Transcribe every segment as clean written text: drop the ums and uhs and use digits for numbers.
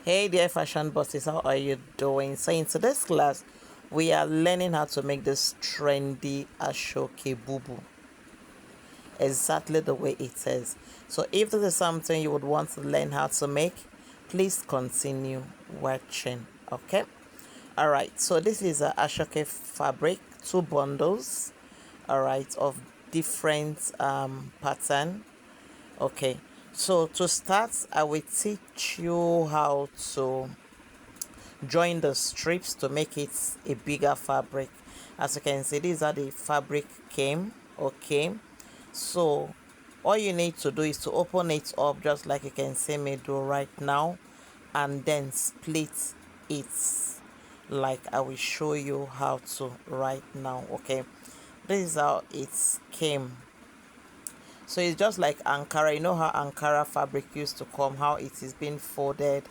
Hey dear fashion bosses, how are you doing? So in today's class, we are learning how to make this trendy Aso-oke Bubu exactly the way it says. So if this is something you would want to learn how to make, please continue watching. Okay. All right. So this is a Aso-oke fabric, 2 bundles. All right, of different pattern. Okay. So to start, I will teach you how to join the strips to make it a bigger fabric. As you can see, these are the fabric came. Okay, so all you need to do is to open it up just like you can see me do right now, and then split it like I will show you how to right now. Okay, this is how it came. So it's just like Ankara. You know how Ankara fabric used to come, how it is being folded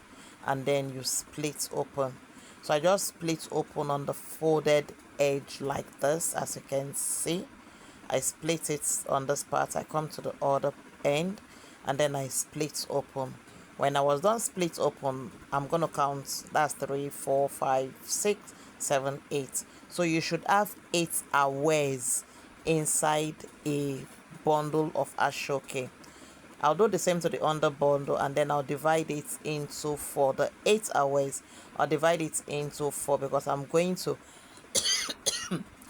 and then you split open. So I just split open on the folded edge like this. As you can see, I split it on this part. I come to the other end and then I split open. When I was done split open, I'm gonna count. That's 3, 4, 5, 6, 7, 8. So you should have 8 awares inside a bundle of Aso-oke. I'll do the same to the under bundle and then I'll divide it into 4. The 8 hours, I'll divide it into 4 because I'm going to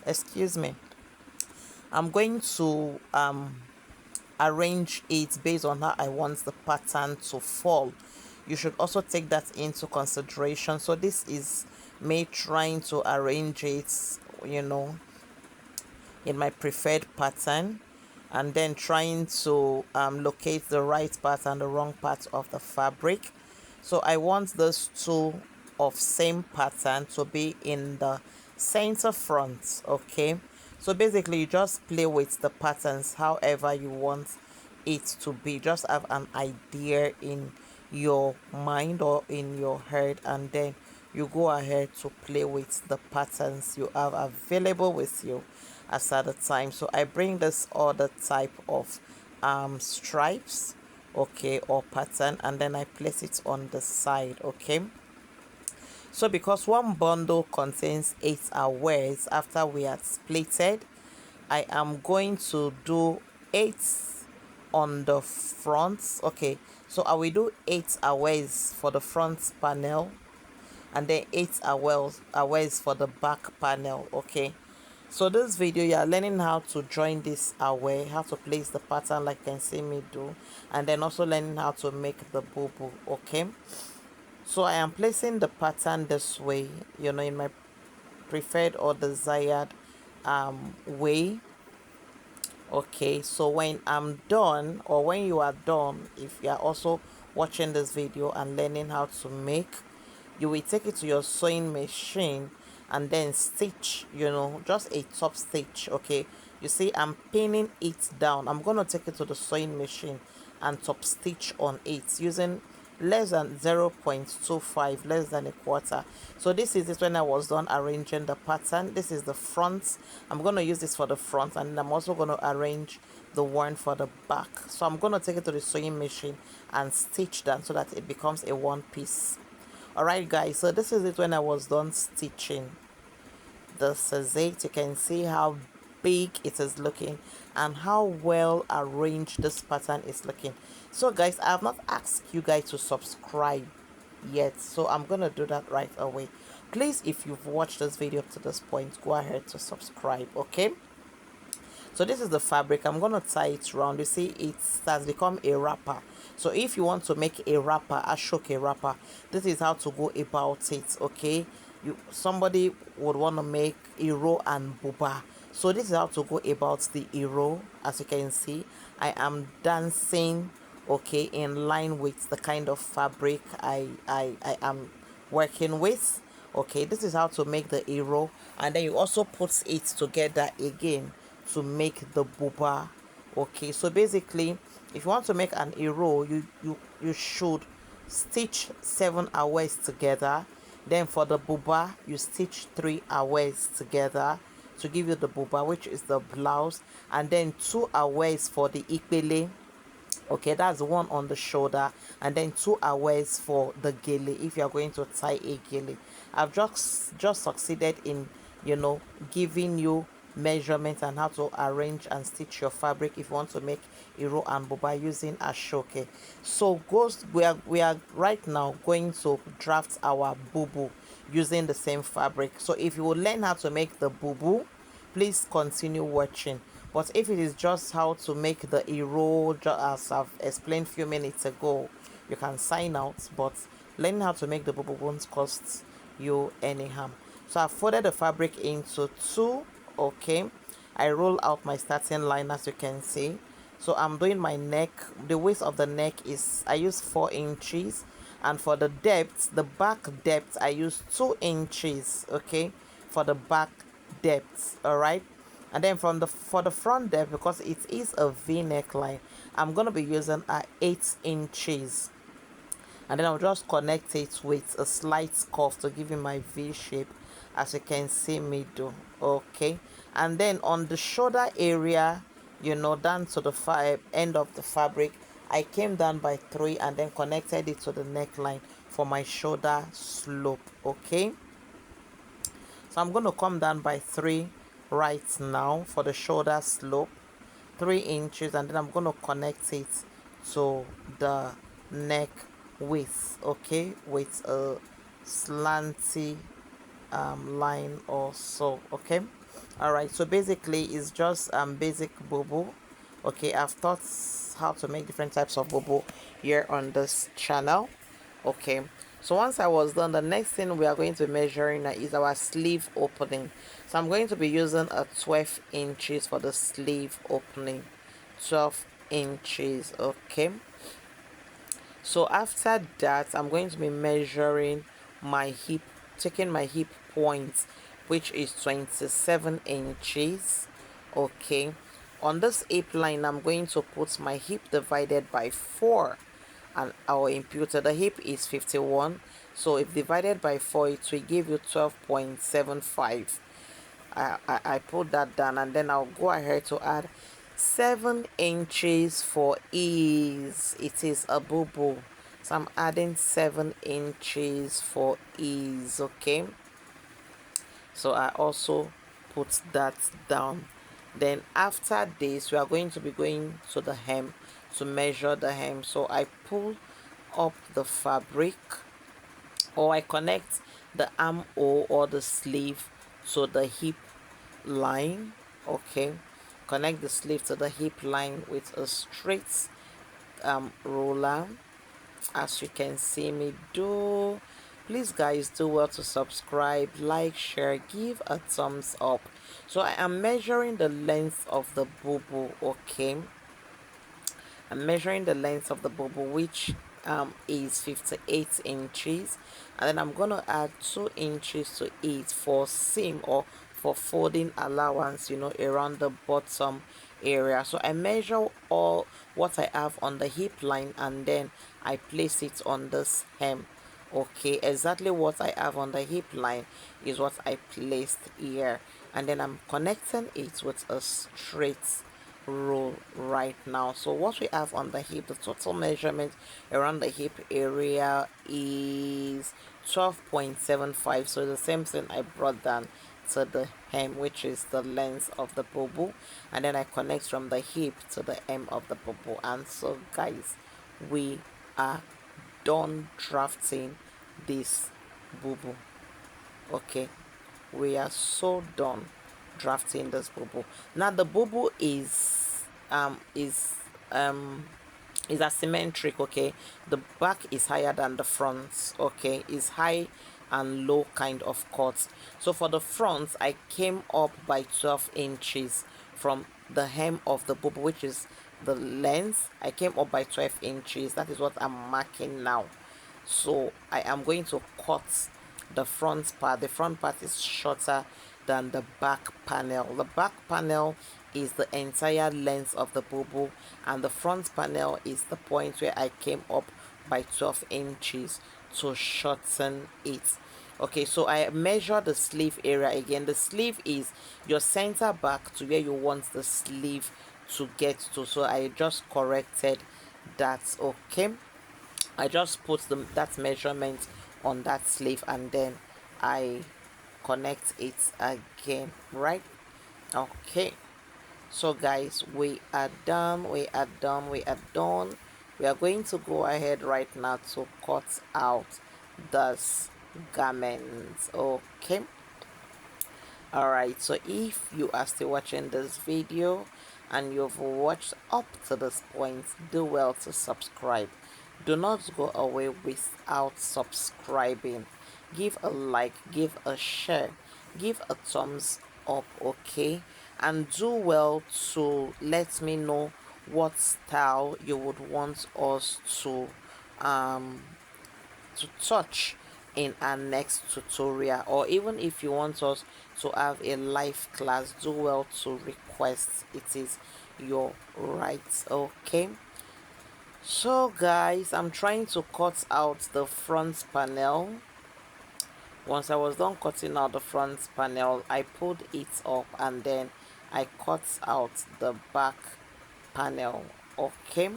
excuse me, I'm going to arrange it based on how I want the pattern to fall. You should also take that into consideration. So this is me trying to arrange it, you know, in my preferred pattern, and then trying to locate the right part and the wrong part of the fabric. So I want those two of same pattern to be in the center front. Okay, so basically you just play with the patterns however you want it to be. Just have an idea in your mind or in your head, and then you go ahead to play with the patterns you have available with you as at the time. So I bring this other type of stripes, okay, or pattern, and then I place it on the side. Okay, so because one bundle contains 8 hours after we had splitted, I am going to do 8 on the front. Okay, so I will do 8 hours for the front panel and then 8 hours for the back panel. Okay, so this video you are learning how to join this away, how to place the pattern like you can see me do, and then also learning how to make the bubu. Okay, so I am placing the pattern this way, you know, in my preferred or desired way. Okay, so when I'm done, or when you are done, if you are also watching this video and learning how to make, you will take it to your sewing machine and then stitch, you know, just a top stitch. Okay, you see I'm pinning it down. I'm going to take it to the sewing machine and top stitch on it using less than 0.25, less than a quarter. So this is it when I was done arranging the pattern. This is the front. I'm going to use this for the front, and I'm also going to arrange the one for the back. So I'm going to take it to the sewing machine and stitch that so that it becomes a one piece. Alright guys, so this is it when I was done stitching. This is it. You can see how big it is looking and how well arranged this pattern is looking. So guys, I have not asked you guys to subscribe yet, so I'm gonna do that right away. Please, if you've watched this video up to this point, go ahead to subscribe. Okay, so this is the fabric. I'm gonna tie it around. You see it has become a wrapper. So if you want to make a wrapper, a Aso-oke wrapper, this is how to go about it. Okay, somebody would want to make iro and buba, so this is how to go about the iro. As you can see, I am dancing, okay, in line with the kind of fabric I am working with. Okay, this is how to make the iro, and then you also put it together again to make the buba. Okay, so basically if you want to make an iro, you should stitch 7 hours together. Then for the buba, you stitch 3 hours together to give you the buba, which is the blouse, and then 2 hours for the ipele, Okay, that's one on the shoulder, and then 2 hours for the gele if you're going to tie a gele. I've just succeeded in, you know, giving you measurements and how to arrange and stitch your fabric if you want to make iro and buba using Aso-oke. So we are right now going to draft our bubu using the same fabric. So if you will learn how to make the bubu, please continue watching. But if it is just how to make the iro, as I've explained a few minutes ago, you can sign out. But learning how to make the bubu won't cost you any harm. So I folded the fabric into two. Okay, I roll out my starting line, as you can see. So I'm doing my neck. The width of the neck is, I use 4 inches, and for the depth, the back depth, I use 2 inches. Okay, for the back depth. All right, and then for the front depth, because it is a V neckline, I'm gonna be using 8 inches, and then I'll just connect it with a slight curve to give it my V shape, as you can see me do. Okay, and then on the shoulder area, you know, down to the end of the fabric, I came down by 3 and then connected it to the neckline for my shoulder slope. Okay, so I'm going to come down by 3 right now for the shoulder slope, 3 inches, and then I'm going to connect it to the neck width, okay, with a slanty line or so. Okay, all right, so basically it's just basic bubu. Okay, I've taught how to make different types of bubu here on this channel. Okay, so once I was done, the next thing we are going to be measuring is our sleeve opening. So I'm going to be using a 12 inches for the sleeve opening. 12 inches. Okay, so after that, I'm going to be measuring my hip, taking my hip point, which is 27 inches. Okay, on this hip line, I'm going to put my hip divided by 4, and our imputed, the hip is 51, so if divided by 4, it will give you 12.75. I put that down, and then I'll go ahead to add 7 inches for ease. It is a bubu, so I'm adding 7 inches for ease. Okay, so I also put that down. Then after this, we are going to be going to the hem to measure the hem. So I pull up the fabric, or I connect the armhole or the sleeve to the hip line. Okay, connect the sleeve to the hip line with a straight roller, as you can see me do. Please guys, do well to subscribe, like, share, give a thumbs up. So I am measuring the length of the bubu. Okay, I'm measuring the length of the bubu, which is 58 inches, and then I'm gonna add 2 inches to it for seam or for folding allowance, you know, around the bottom area. So I measure all what I have on the hip line, and then I place it on this hem. Okay, exactly what I have on the hip line is what I placed here, and then I'm connecting it with a straight roll right now. So what we have on the hip, the total measurement around the hip area is 12.75. so the same thing I brought down to the hem, which is the length of the bubu, and then I connect from the hip to the hem of the bubu. And so guys, we are done drafting this bubu. Okay, we are so done drafting this bubu. Now the bubu is asymmetric. Okay, the back is higher than the front. Okay, is high and low kind of cut. So for the front, I came up by 12 inches from the hem of the bubu, which is the length. I came up by 12 inches. That is what I'm marking now. So I am going to cut the front part. The front part is shorter than the back panel. The back panel is the entire length of the bubu, and the front panel is the point where I came up by 12 inches to shorten it. Okay, so I measure the sleeve area again. The sleeve is your center back to where you want the sleeve to get to, so I just corrected that. Okay, I just put that measurement on that sleeve, and then I connect it again, right? Okay, so guys, we are done, we are done, we are done. We are going to go ahead right now to cut out this garment. Okay, all right, so if you are still watching this video and you've watched up to this point, do well to subscribe. Do not go away without subscribing. Give a like, give a share, give a thumbs up, okay? And do well to let me know what style you would want us um to touch in our next tutorial, or even if you want us to have a live class, do well to request. It is your right. Okay, so guys, I'm trying to cut out the front panel. Once I was done cutting out the front panel, I pulled it up and then I cut out the back panel. Okay,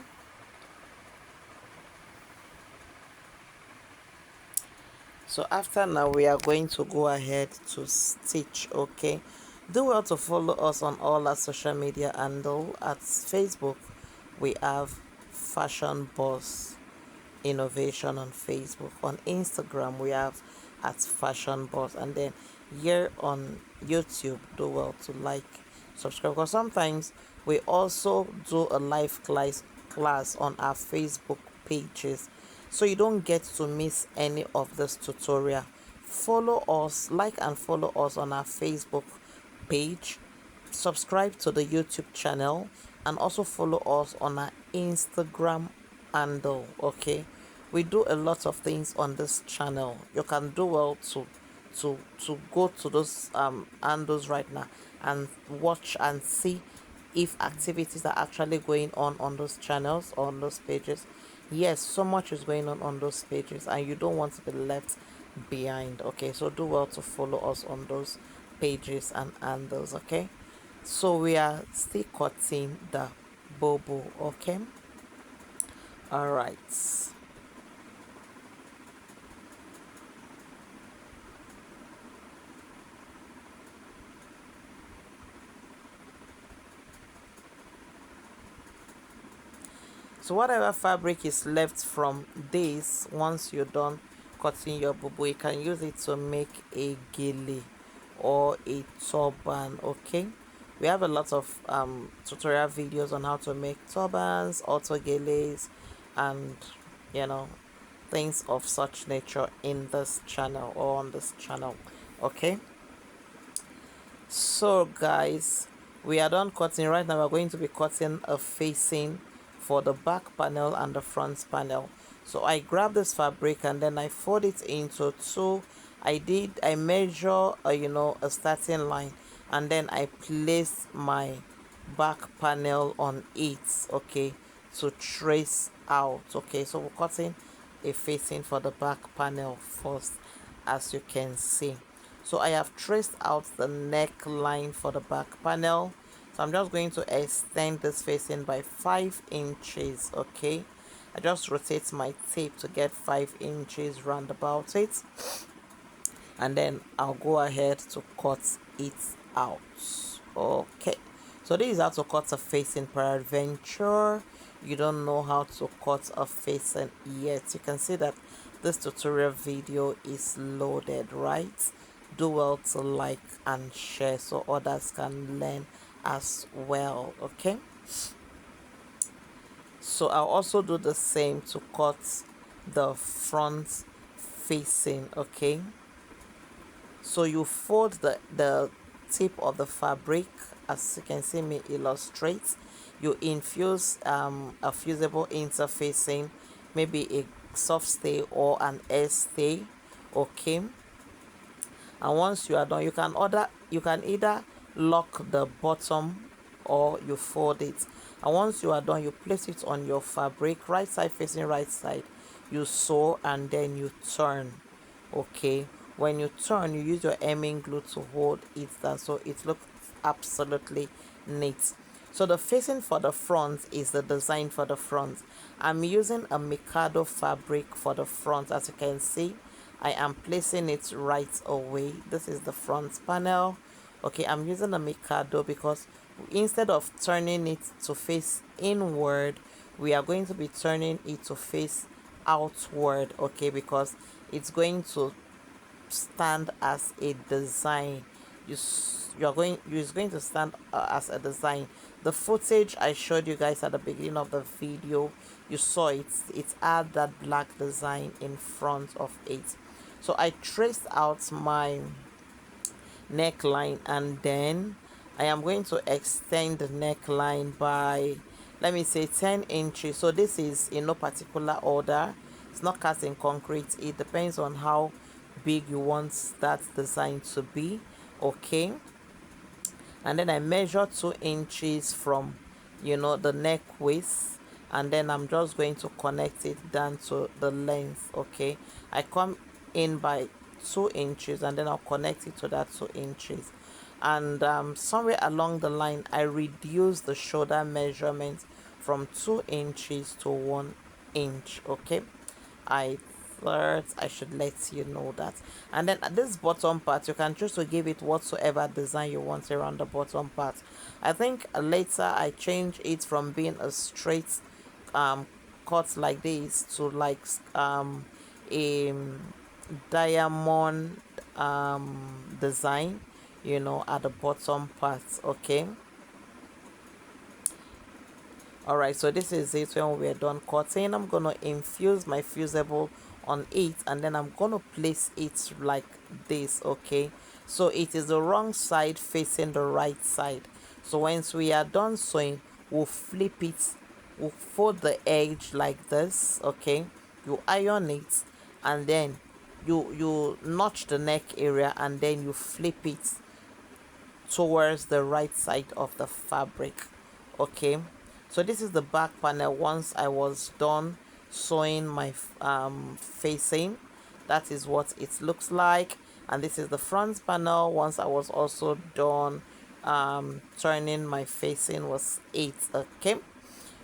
so after now we are going to go ahead to stitch. Okay, do well to follow us on all our social media handle. At Facebook we have Fashion Boss Innovation on Facebook. On Instagram we have at Fashion Boss, and then here on YouTube, do well to like, subscribe, because sometimes we also do a live class on our Facebook pages, so you don't get to miss any of this tutorial. Follow us, like and follow us on our Facebook page, subscribe to the YouTube channel, and also follow us on our Instagram handle. Okay, we do a lot of things on this channel. You can do well to go to those handles right now and watch and see if activities are actually going on those channels or on those pages. Yes, so much is going on those pages, and you don't want to be left behind. Okay, so do well to follow us on those pages and handles. Okay, so we are still cutting the bobo. Okay, all right. So whatever fabric is left from this, once you're done cutting your bubu, you can use it to make a gele or a turban. Okay, we have a lot of tutorial videos on how to make turbans, auto geles, and you know, things of such nature in this channel or on this channel. Okay, so guys, we are done cutting. Right now we're going to be cutting a facing for the back panel and the front panel. So I grab this fabric and then I fold it into two. I measure a starting line, and then I place my back panel on it, okay, to trace out. Okay, so we're cutting a facing for the back panel first, as you can see. So I have traced out the neckline for the back panel. So I'm just going to extend this facing by 5 inches. Okay, I just rotate my tape to get 5 inches round about it, and then I'll go ahead to cut it out. Okay, so this is how to cut a facing. Peradventure you don't know how to cut a facing yet, you can see that this tutorial video is loaded, right? Do well to like and share so others can learn as well. Okay, so I'll also do the same to cut the front facing. Okay, so you fold the tip of the fabric, as you can see me illustrate. You infuse a fusible interfacing, maybe a soft stay or an air stay. Okay, and once you are done, you can either lock the bottom or you fold it. And once you are done, you place it on your fabric, right side facing right side. You sew and then you turn. Okay, when you turn, you use your hemming glue to hold it down so it looks absolutely neat. So the facing for the front is the design for the front. I'm using a Mikado fabric for the front. As you can see, I am placing it right away. This is the front panel. Okay, I'm using a Mikado because instead of turning it to face inward, we are going to be turning it to face outward. Okay, because it's going to stand as a design. You're going to stand as a design. The footage I showed you guys at the beginning of the video, you saw it had that black design in front of it. So I traced out my neckline, and then I am going to extend the neckline by, let me say, 10 inches. So this is in no particular order. It's not cast in concrete. It depends on how big you want that design to be. Okay, and then I measure 2 inches from, the neck waist, and then I'm just going to connect it down to the length. Okay, I come in by 2 inches, and then I'll connect it to that 2 inches, and somewhere along the line I reduce the shoulder measurement from 2 inches to 1 inch. Okay, I thought I should let you know that. And then at this bottom part, you can choose to give it whatsoever design you want around the bottom part. I think later I change it from being a straight cut like this to like a diamond design, at the bottom part. Okay, alright, so this is it. When we're done cutting, I'm gonna infuse my fusible on it, and then I'm gonna place it like this. Okay, so it is the wrong side facing the right side. So once we are done sewing, we'll flip it, we'll fold the edge like this. Okay, you iron it, and then you notch the neck area, and then you flip it towards the right side of the fabric. Okay, so this is the back panel once I was done sewing my facing. That is what it looks like. And this is the front panel once I was also done turning my facing was 8.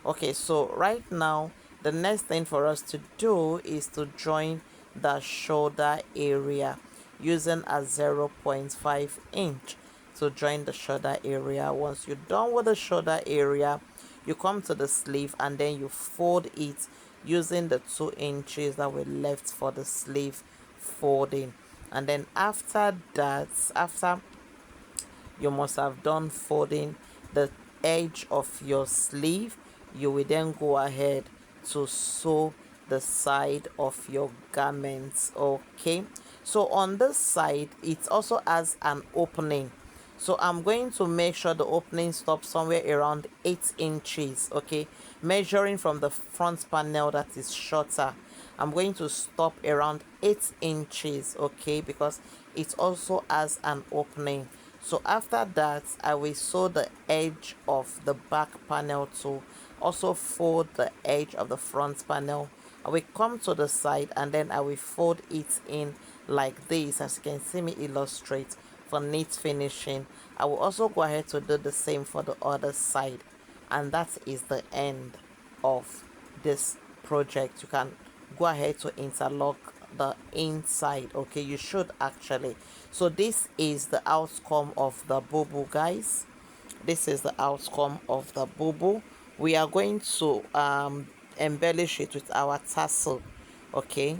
Okay, so right now the next thing for us to do is to join the shoulder area using a 0.5 inch to join the shoulder area. Once you're done with the shoulder area, you come to the sleeve, and then you fold it using the 2 inches that were left for the sleeve folding. And then after that, after you must have done folding the edge of your sleeve, you will then go ahead to sew the side of your garments. Okay, so on this side it also has an opening, so I'm going to make sure the opening stops somewhere around 8 inches. Okay, measuring from the front panel that is shorter, I'm going to stop around 8 inches. Okay, because it also has an opening. So after that, I will sew the edge of the back panel to also fold the edge of the front panel. I will come to the side, and then I will fold it in like this, as you can see me illustrate, for neat finishing. I will also go ahead to do the same for the other side, and that is the end of this project. You can go ahead to interlock the inside. Okay, you should actually. So this is the outcome of the bubu, guys. This is the outcome of the bubu. We are going to embellish it with our tassel. Okay,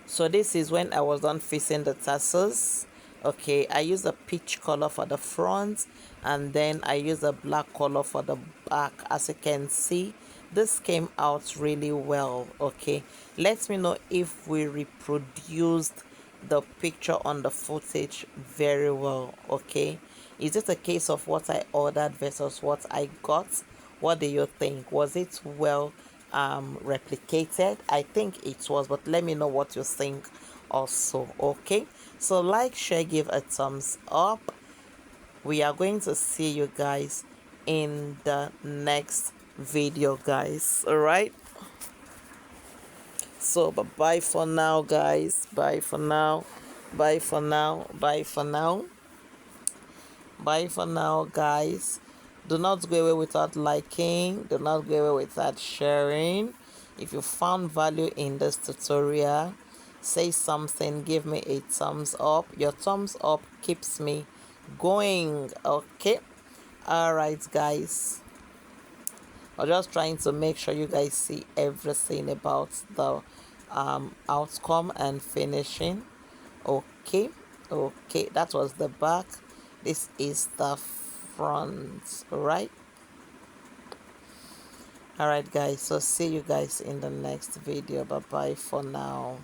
so this is when I was done fixing the tassels. Okay, I use a peach color for the front, and then I use a black color for the back. As you can see, this came out really well. Okay, let me know if we reproduced the picture on the footage very well. Okay, is it a case of what I ordered versus what I got? What do you think? Was it well replicated? I think it was, but let me know what you think also. Okay, so like, share, give a thumbs up. We are going to see you guys in the next video, guys. All right, so bye bye for now, guys. Bye for now. Bye for now. Bye for now. Bye for now, guys. Do not go away without liking. Do not go away without sharing. If you found value in this tutorial, say something, give me a thumbs up. Your thumbs up keeps me going. Okay. All right, guys. I'm just trying to make sure you guys see everything about the outcome and finishing. Okay. Okay, that was the back. This is the front, right? All right, guys, so see you guys in the next video. Bye bye for now.